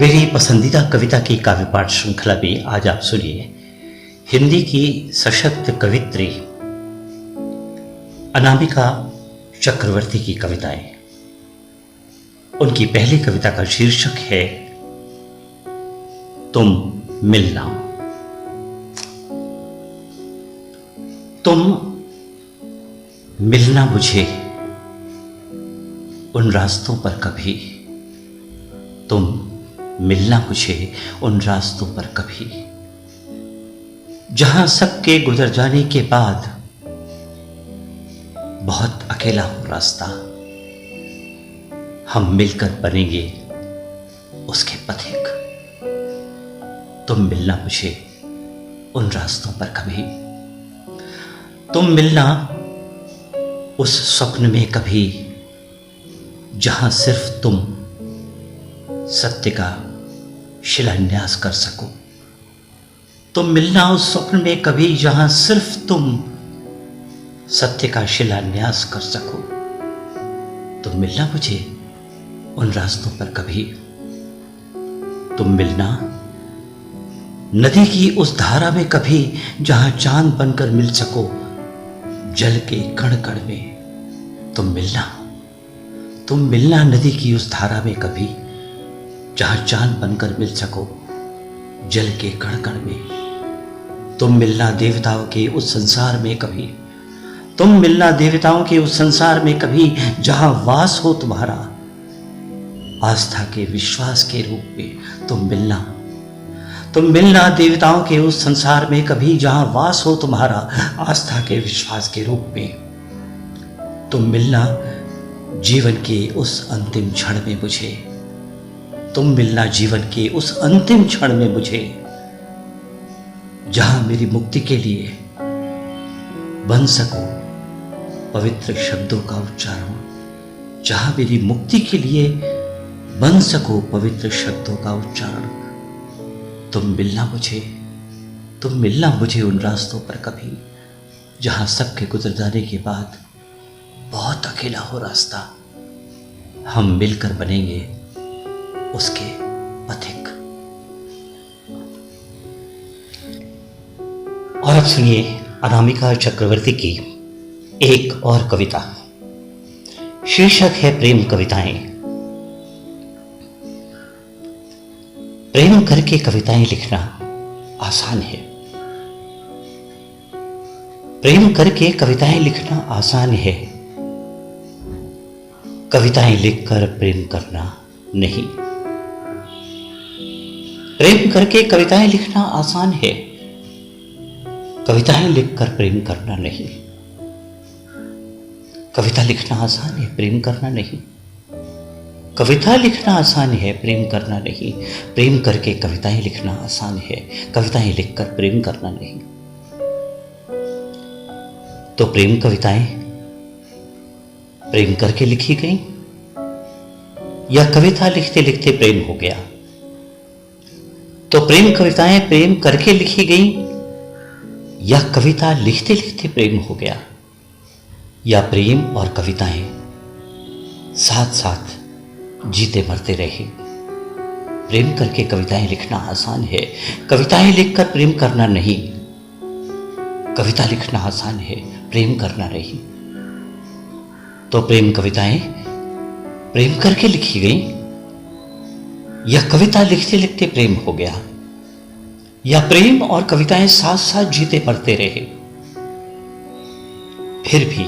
मेरी पसंदीदा कविता की काव्य पाठ श्रृंखला में आज आप सुनिए हिंदी की सशक्त कवित्री अनामिका चक्रवर्ती की कविताएं। उनकी पहली कविता का शीर्षक है तुम मिलना। तुम मिलना मुझे उन रास्तों पर कभी, तुम मिलना मुझे उन रास्तों पर कभी, जहां सबके गुजर जाने के बाद बहुत अकेला हो रास्ता। हम मिलकर बनेंगे उसके पथिक। तुम मिलना मुझे उन रास्तों पर कभी, तुम मिलना उस स्वप्न में कभी, जहां सिर्फ तुम सत्य का शिलान्यास कर सको। तुम मिलना उस स्वप्न में कभी, जहां सिर्फ तुम सत्य का शिलान्यास कर सको। तुम मिलना मुझे उन रास्तों पर कभी, तुम मिलना नदी की उस धारा में कभी, जहां चांद बनकर मिल सको जल के कण कण में। तुम मिलना नदी की उस धारा में कभी, जहां चांद बनकर मिल सको जल के कण कण में। तुम मिलना देवताओं के उस संसार में कभी, तुम मिलना देवताओं के उस संसार में कभी, जहां वास हो तुम्हारा आस्था के विश्वास के रूप में। तुम मिलना देवताओं के उस संसार में कभी, जहां वास हो तुम्हारा आस्था के विश्वास के रूप में। तुम मिलना जीवन के उस अंतिम क्षण में मुझे, तुम मिलना जीवन के उस अंतिम क्षण में मुझे, जहां मेरी मुक्ति के लिए बन सको पवित्र शब्दों का उच्चारण, जहां मेरी मुक्ति के लिए बन सको पवित्र शब्दों का उच्चारण। तुम मिलना मुझे उन रास्तों पर कभी, जहां सबके गुजर जाने के बाद बहुत अकेला हो रास्ता। हम मिलकर बनेंगे उसके पथिक। और अब सुनिए अनामिका चक्रवर्ती की एक और कविता। शीर्षक है प्रेम कविताएं। प्रेम करके कविताएं लिखना आसान है, प्रेम करके कविताएं लिखना आसान है, कविताएं लिखकर प्रेम करना नहीं। प्रेम करके कविताएं लिखना आसान है, कविताएं लिखकर प्रेम करना नहीं। कविता लिखना आसान है, प्रेम करना नहीं। कविता लिखना आसान है, प्रेम करना नहीं। प्रेम करके कविताएं लिखना आसान है, कविताएं लिखकर प्रेम करना नहीं। तो प्रेम कविताएं प्रेम करके लिखी गई, या कविता लिखते लिखते प्रेम हो गया? तो प्रेम कविताएं प्रेम करके लिखी गई, या कविता लिखते लिखते प्रेम हो गया? या प्रेम और कविताएं साथ साथ जीते मरते रहे? प्रेम करके कविताएं लिखना आसान है, कविताएं लिखकर प्रेम करना नहीं। कविता लिखना आसान है, प्रेम करना नहीं। तो प्रेम कविताएं प्रेम करके लिखी गई, या कविता लिखते लिखते प्रेम हो गया? या प्रेम और कविताएं साथ साथ जीते मरते रहे? फिर भी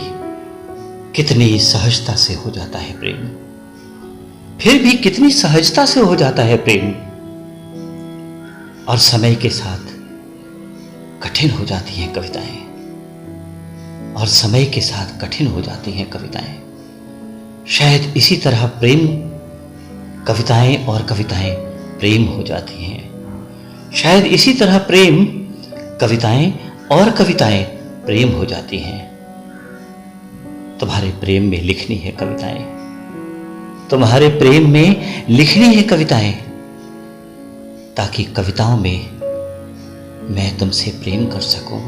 कितनी सहजता से हो जाता है प्रेम, फिर भी कितनी सहजता से हो जाता है प्रेम। और समय के साथ कठिन हो जाती हैं कविताएं, और समय के साथ कठिन हो जाती हैं कविताएं। शायद इसी तरह प्रेम कविताएं और कविताएं प्रेम हो जाती हैं। शायद इसी तरह प्रेम कविताएं और कविताएं प्रेम हो जाती हैं। तुम्हारे प्रेम में लिखनी है कविताएं, तुम्हारे प्रेम में लिखनी है कविताएं, ताकि कविताओं में मैं तुमसे प्रेम कर सकूं।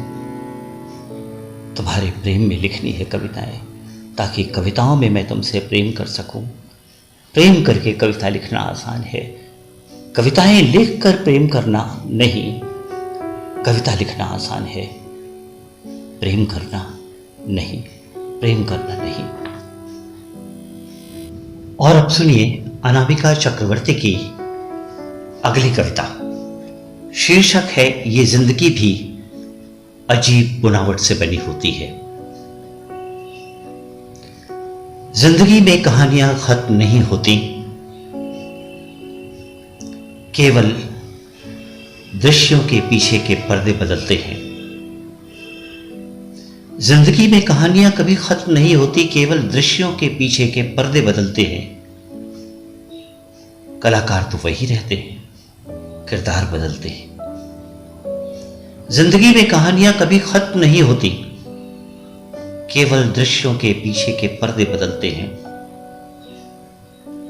तुम्हारे प्रेम में लिखनी है कविताएं, ताकि कविताओं में मैं तुमसे प्रेम कर सकूं। प्रेम करके कविता लिखना आसान है, कविताएं लिखकर प्रेम करना नहीं, कविता लिखना आसान है, प्रेम करना नहीं, प्रेम करना नहीं। और अब सुनिए अनामिका चक्रवर्ती की अगली कविता। शीर्षक है ये जिंदगी भी अजीब बुनावट से बनी होती है। जिंदगी में कहानियां खत्म नहीं होती, केवल दृश्यों के पीछे के पर्दे बदलते हैं। जिंदगी में कहानियां कभी खत्म नहीं होती, केवल दृश्यों के पीछे के पर्दे बदलते हैं। कलाकार तो वही रहते हैं, किरदार बदलते हैं। जिंदगी में कहानियां कभी खत्म नहीं होती, केवल दृश्यों के पीछे के पर्दे बदलते हैं।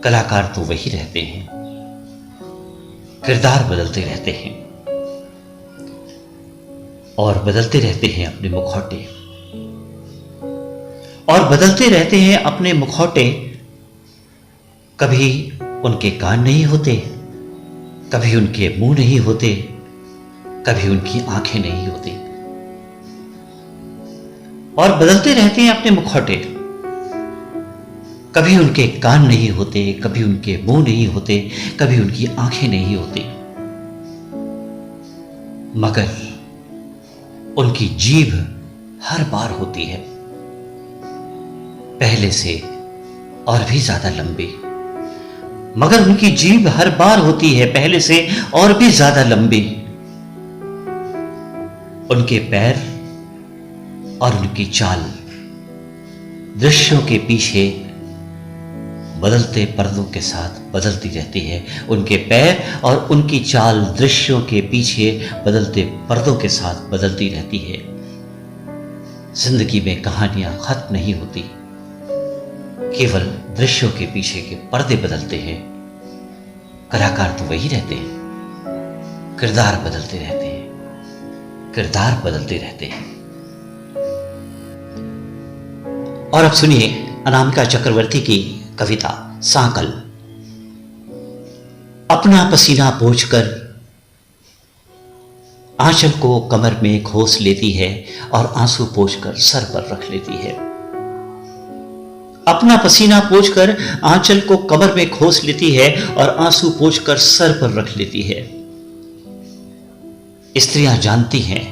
कलाकार तो वही रहते हैं, किरदार बदलते रहते हैं। और बदलते रहते हैं अपने मुखौटे, और बदलते रहते हैं अपने मुखौटे। कभी उनके कान नहीं होते, कभी उनके मुंह नहीं होते, कभी उनकी आंखें नहीं होती। और बदलते रहते हैं अपने मुखौटे। कभी उनके कान नहीं होते, कभी उनके मुंह नहीं होते, कभी उनकी आंखें नहीं होती, मगर उनकी जीभ हर बार होती है पहले से और भी ज्यादा लंबी। मगर उनकी जीभ हर बार होती है पहले से और भी ज्यादा लंबी। उनके पैर और उनकी चाल दृश्यों के पीछे बदलते पर्दों के साथ बदलती रहती है। उनके पैर और उनकी चाल दृश्यों के पीछे बदलते पर्दों के साथ बदलती रहती है। जिंदगी में कहानियां खत्म नहीं होती, केवल दृश्यों के पीछे के पर्दे बदलते हैं। कलाकार तो वही रहते हैं, किरदार बदलते रहते हैं, किरदार बदलते रहते हैं। और अब सुनिए अनामिका चक्रवर्ती की कविता सांकल। अपना पसीना पोंछकर आंचल को कमर में खोस लेती है और आंसू पोंछकर सर पर रख लेती है। अपना पसीना पोंछकर आंचल को कमर में खोस लेती है और आंसू पोंछकर सर पर रख लेती है। स्त्रियां जानती हैं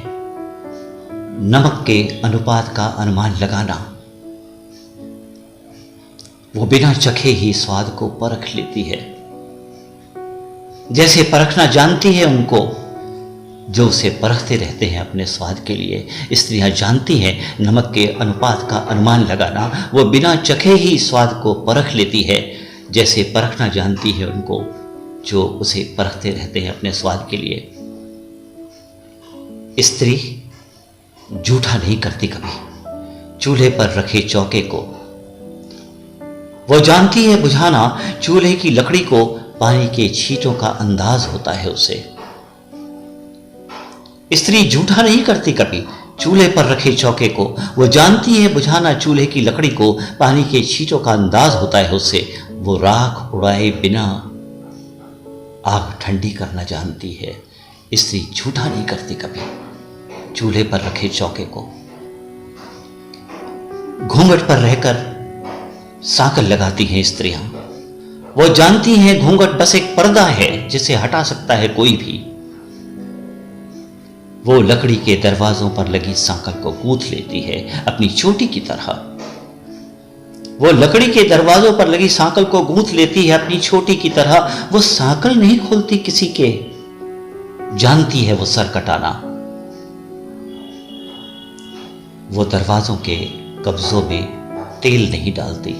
नमक के अनुपात का अनुमान लगाना। वो बिना चखे ही स्वाद को परख लेती है। जैसे परखना जानती है उनको जो उसे परखते रहते हैं अपने स्वाद के लिए। स्त्रियां जानती हैं नमक के अनुपात का अनुमान लगाना। वो बिना चखे ही स्वाद को परख लेती है, जैसे परखना जानती है उनको जो उसे परखते रहते हैं अपने स्वाद के लिए। स्त्री झूठा नहीं करती कभी चूल्हे पर रखे चौके को। वो जानती है बुझाना चूल्हे की लकड़ी को पानी के छींटों का अंदाज होता है उसे। स्त्री झूठा नहीं करती कभी चूल्हे पर रखे चौके को। वो जानती है बुझाना चूल्हे की लकड़ी को पानी के छींटों का अंदाज होता है उससे। वो राख उड़ाए बिना आग ठंडी करना जानती है। स्त्री झूठा नहीं करती कभी चूल्हे पर रखे चौके को। घूंघट पर रहकर सांकल लगाती हैं स्त्रियां। वो जानती हैं घूंघट बस एक पर्दा है जिसे हटा सकता है कोई भी। वो लकड़ी के दरवाजों पर लगी सांकल को गूंथ लेती है अपनी चोटी की तरह। वो लकड़ी के दरवाजों पर लगी सांकल को गूंथ लेती है अपनी छोटी की तरह। वो सांकल नहीं खोलती किसी के, जानती है वो सर कटाना। वो दरवाजों के कब्जों में तेल नहीं डालती।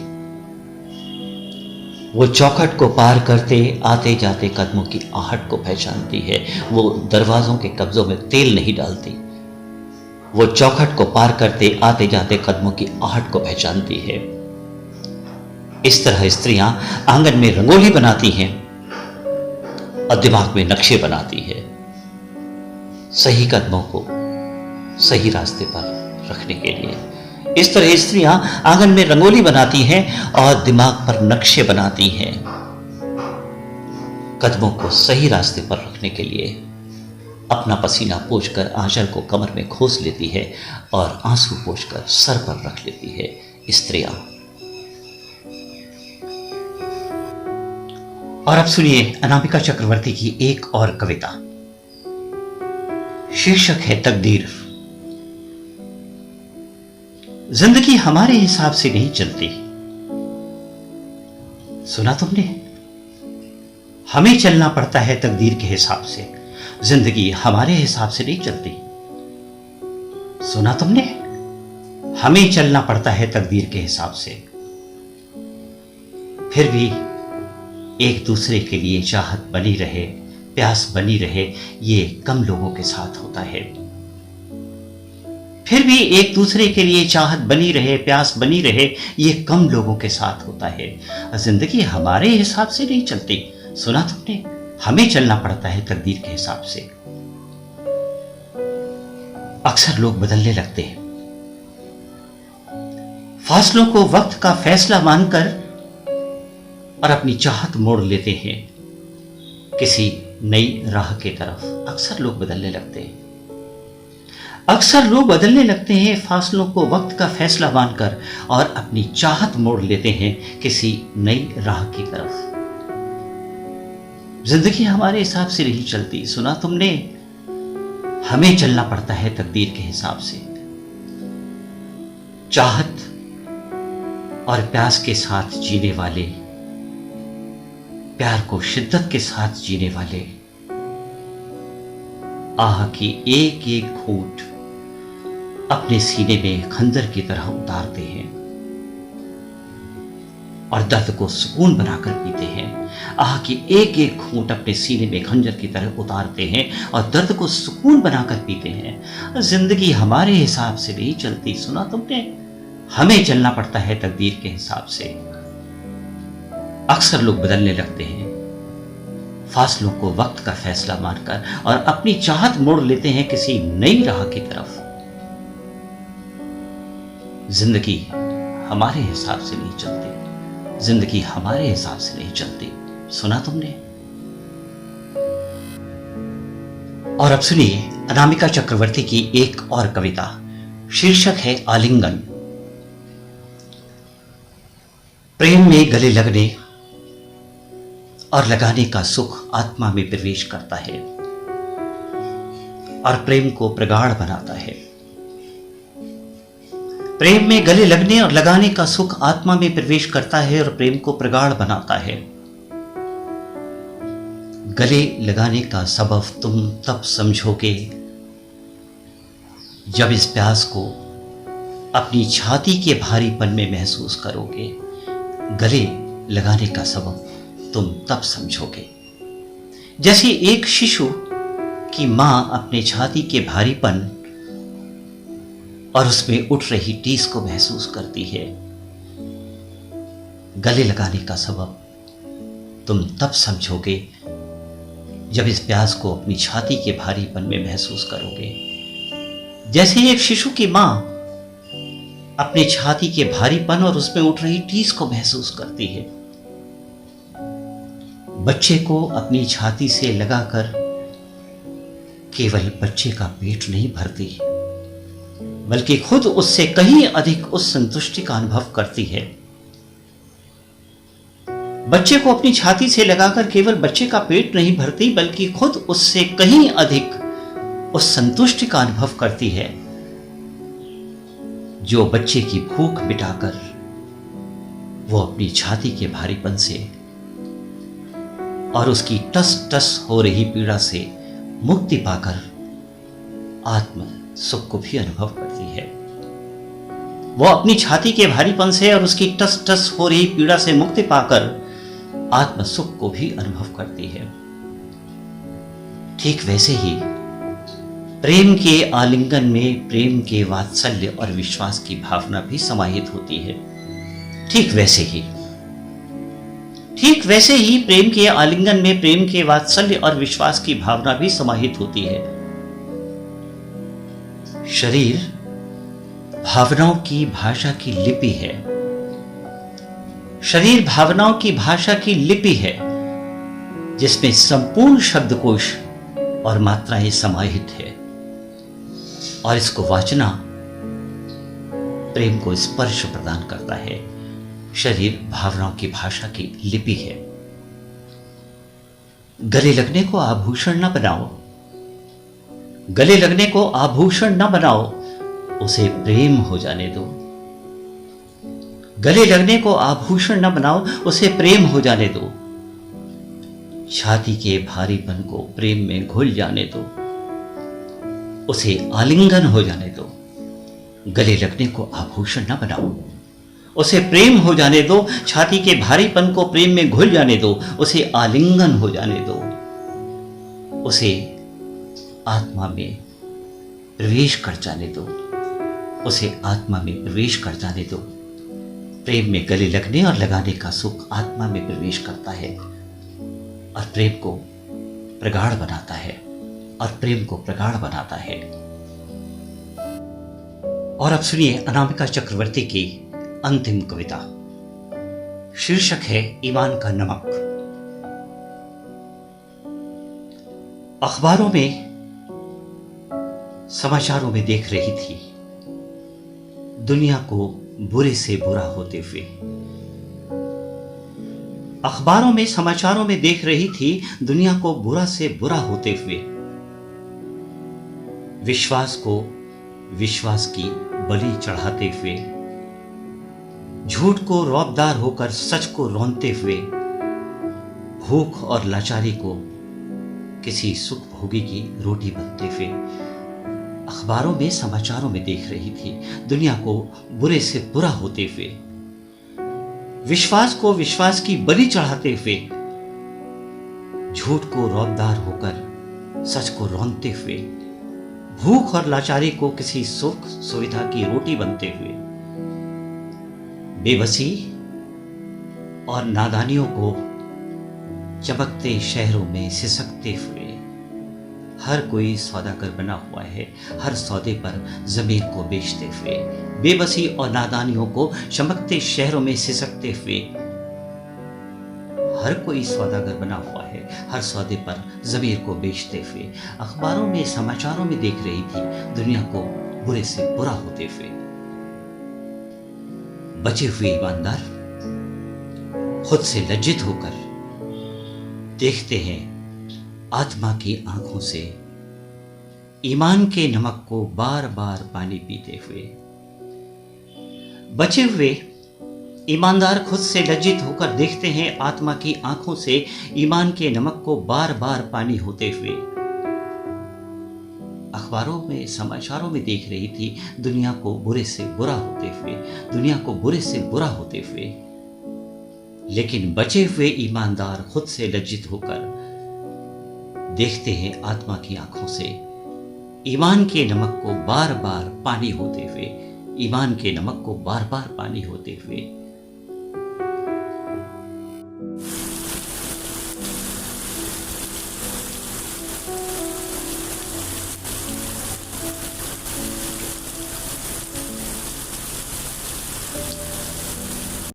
वो चौखट को पार करते आते जाते कदमों की आहट को पहचानती है। वो दरवाजों के कब्जों में तेल नहीं डालती। वो चौखट को पार करते आते जाते कदमों की आहट को पहचानती है। इस तरह स्त्रियां आंगन में रंगोली बनाती हैं और दिमाग में नक्शे बनाती है, सही कदमों को सही रास्ते पर रखने के लिए। इस तरह स्त्रियां आंगन में रंगोली बनाती हैं और दिमाग पर नक्शे बनाती हैं। कदमों को सही रास्ते पर रखने के लिए अपना पसीना पोंछकर आंचल को कमर में खोस लेती है और आंसू पोंछकर सर पर रख लेती है स्त्रियां। और अब सुनिए अनामिका चक्रवर्ती की एक और कविता। शीर्षक है तकदीर। जिंदगी हमारे हिसाब से नहीं चलती, सुना तुमने? हमें चलना पड़ता है तकदीर के हिसाब से, जिंदगी हमारे हिसाब से नहीं चलती। सुना तुमने? हमें चलना पड़ता है तकदीर के हिसाब से। फिर भी एक दूसरे के लिए चाहत बनी रहे, प्यास बनी रहे, ये कम लोगों के साथ होता है। फिर भी एक दूसरे के लिए चाहत बनी रहे, प्यास बनी रहे, ये कम लोगों के साथ होता है। जिंदगी हमारे हिसाब से नहीं चलती, सुना तुमने? हमें चलना पड़ता है तकदीर के हिसाब से। अक्सर लोग बदलने लगते हैं, फासलों को वक्त का फैसला मानकर और अपनी चाहत मोड़ लेते हैं किसी नई राह की तरफ। अक्सर लोग बदलने लगते हैं, अक्सर लोग बदलने लगते हैं, फासलों को वक्त का फैसला मानकर और अपनी चाहत मोड़ लेते हैं किसी नई राह की तरफ। जिंदगी हमारे हिसाब से नहीं चलती, सुना तुमने? हमें चलना पड़ता है तकदीर के हिसाब से। चाहत और प्यास के साथ जीने वाले, प्यार को शिद्दत के साथ जीने वाले आह की एक एक घूंट अपने सीने में खंजर की तरह उतारते हैं और दर्द को सुकून बनाकर पीते हैं। आह की एक एक घूंट अपने सीने में खंजर की तरह उतारते हैं और दर्द को सुकून बनाकर पीते हैं। जिंदगी हमारे हिसाब से नहीं चलती, सुना तुमने? हमें चलना पड़ता है तकदीर के हिसाब से। अक्सर लोग बदलने लगते हैं, फासलों को वक्त का फैसला मानकर और अपनी चाहत मोड़ लेते हैं किसी नई राह की तरफ। जिंदगी हमारे हिसाब से नहीं चलती, जिंदगी हमारे हिसाब से नहीं चलती, सुना तुमने? और अब सुनिए अनामिका चक्रवर्ती की एक और कविता। शीर्षक है आलिंगन। प्रेम में गले लगने और लगाने का सुख आत्मा में प्रवेश करता है और प्रेम को प्रगाढ़ बनाता है। प्रेम में गले लगने और लगाने का सुख आत्मा में प्रवेश करता है और प्रेम को प्रगाढ़ बनाता है। गले लगाने का सबब तुम तब समझोगे जब इस प्यास को अपनी छाती के भारीपन में महसूस करोगे। गले लगाने का सबब तुम तब समझोगे जैसे एक शिशु की मां अपने छाती के भारीपन और उसमें उठ रही टीस को महसूस करती है। गले लगाने का सबब तुम तब समझोगे जब इस प्यास को अपनी छाती के भारीपन में महसूस करोगे जैसे एक शिशु की मां अपने छाती के भारीपन और उसमें उठ रही टीस को महसूस करती है। बच्चे को अपनी छाती से लगाकर केवल बच्चे का पेट नहीं भरती, बल्कि खुद उससे कहीं अधिक उस संतुष्टि का अनुभव करती है। बच्चे को अपनी छाती से लगाकर केवल बच्चे का पेट नहीं भरती, बल्कि खुद उससे कहीं अधिक उस संतुष्टि का अनुभव करती है जो बच्चे की भूख मिटाकर वो अपनी छाती के भारीपन से और उसकी टस टस हो रही पीड़ा से मुक्ति पाकर आत्म सुख को भी अनुभव करती है। वो अपनी छाती के भारीपन से और उसकी टस टस हो रही पीड़ा से मुक्ति पाकर आत्म सुख को भी अनुभव करती है। ठीक वैसे ही प्रेम के आलिंगन में प्रेम के वात्सल्य और विश्वास की भावना भी समाहित होती है। ठीक वैसे ही प्रेम के आलिंगन में प्रेम के वात्सल्य और विश्वास की भावना भी समाहित होती है। शरीर भावनाओं की भाषा की लिपि है। शरीर भावनाओं की भाषा की लिपि है जिसमें संपूर्ण शब्दकोश और मात्राएं समाहित है, और इसको वाचना प्रेम को स्पर्श प्रदान करता है। शरीर भावनाओं की भाषा की लिपि है। गले लगने को आभूषण न बनाओ, गले लगने को आभूषण न बनाओ, उसे प्रेम हो जाने दो। गले लगने को आभूषण न बनाओ, उसे प्रेम हो जाने दो। छाती के भारीपन को प्रेम में घुल जाने दो, उसे आलिंगन हो जाने दो। गले लगने को आभूषण न बनाओ, उसे प्रेम हो जाने दो। छाती के भारीपन को प्रेम में घुल जाने दो, उसे आलिंगन हो जाने दो। उसे आत्मा में प्रवेश कर जाने दो, उसे आत्मा में प्रवेश कर जाने दो। प्रेम में गले लगने और लगाने का सुख आत्मा में प्रवेश करता है और प्रेम को प्रगाढ़ बनाता है, और प्रेम को प्रगाढ़ बनाता है। और अब सुनिए अनामिका चक्रवर्ती की अंतिम कविता। शीर्षक है ईमान का नमक। अखबारों में, समाचारों में देख रही थी दुनिया को बुरे से बुरा होते हुए। अखबारों में, समाचारों में देख रही थी दुनिया को बुरा से बुरा होते हुए। विश्वास को विश्वास की बलि चढ़ाते हुए, झूठ को रौबदार होकर सच को रौंदते हुए, भूख और लाचारी को किसी सुख भोगी की रोटी बनते हुए। अखबारों में, समाचारों में देख रही थी दुनिया को बुरे से बुरा होते हुए। विश्वास को विश्वास की बलि चढ़ाते हुए, झूठ को रौबदार होकर सच को रौंदते हुए, भूख और लाचारी को किसी सुख सुविधा की रोटी बनते हुए, बेबसी और नादानियों को चमकते शहरों में सिसकते हुए। हर कोई सौदागर बना हुआ है, हर सौदे पर जमीन को बेचते हुए। बेबसी और नादानियों को चमकते शहरों में सिसकते हुए। हर कोई सौदागर बना हुआ है, हर सौदे पर जमीर को बेचते हुए। अखबारों में, समाचारों में देख रही थी दुनिया को बुरे से बुरा होते हुए। बचे हुए ईमानदार खुद से लज्जित होकर देखते हैं आत्मा की आंखों से ईमान के नमक को बार बार पानी पीते हुए। बचे हुए ईमानदार खुद से लज्जित होकर देखते हैं आत्मा की आंखों से ईमान के नमक को बार बार पानी होते हुए। अखबारों में, समाचारों में देख रही थी दुनिया को बुरे से बुरा होते हुए, दुनिया को बुरे से बुरा होते हुए। लेकिन बचे हुए ईमानदार खुद से लज्जित होकर देखते हैं आत्मा की आंखों से ईमान के नमक को बार बार पानी होते हुए, ईमान के नमक को बार बार पानी होते हुए।